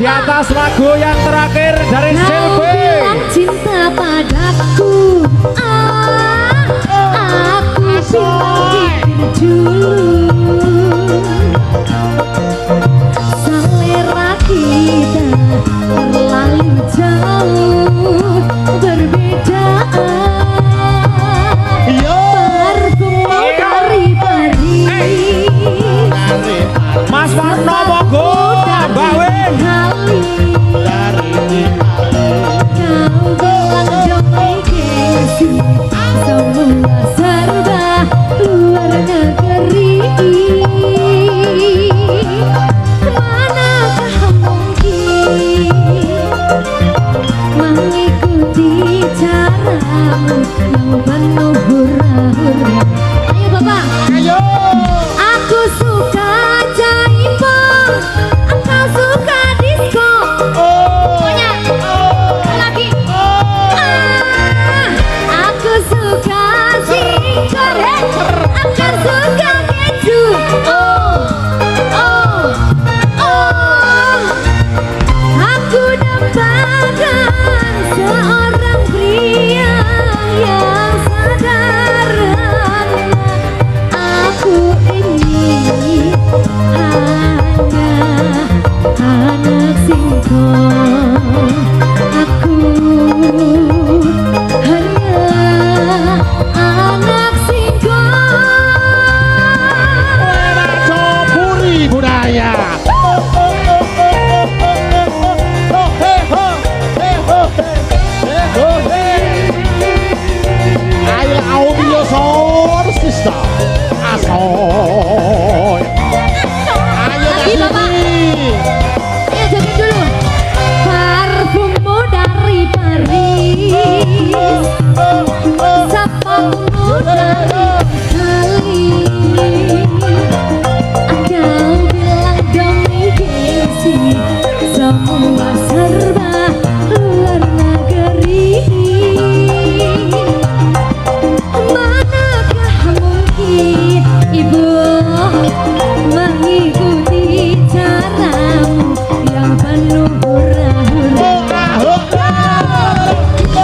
di atas lagu yang terakhir dari Silvi. Cinta padaku, aku bilang dulu. Selera kita terlalu jauh berbeda. Parfum dari Paris, Mas Warno Mogo, Mbak Win. Kau bilang domestikasi, semua serba luar negeri. Manakah mungkin mengikuti caramu yang penuh hura-hura? Ayo Bapak, Ayo. aku suka jaipong, engkau suka disco. Pokoknya lagi. Aku suka singkong, engkau suka keju. Aku dapatkan seorang pria yang sederhana. Aku ini hanya anak singkong. Aku hanya anak singkong. Puri budaya. Ayo audio sound system. Asoy. Ayo Lagi, Bapak. sini. Ayo joget dulu. Parfummu dari Paris, sapamu dari Itali. Kau bilang domestikasi, semua serba luar negeri. Manakah mungkin ibu mengikuti caramu yang penuh hura-hura?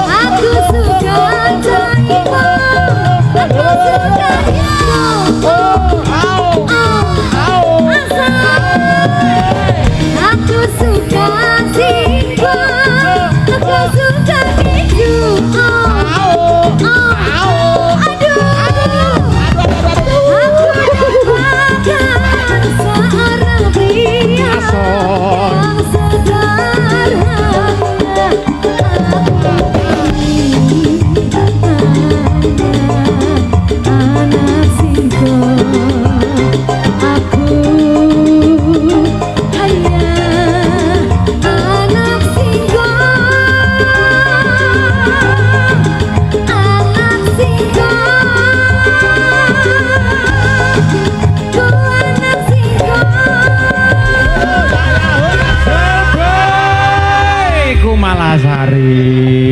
Aku suka jaipong, aku suka aku suka singkong, aku suka keju. Seorang pria yang sederhana. Anak singkong. Aku hanya anak singkong. Anak singkong. Ku anak singkong. Silvi Kumalasari.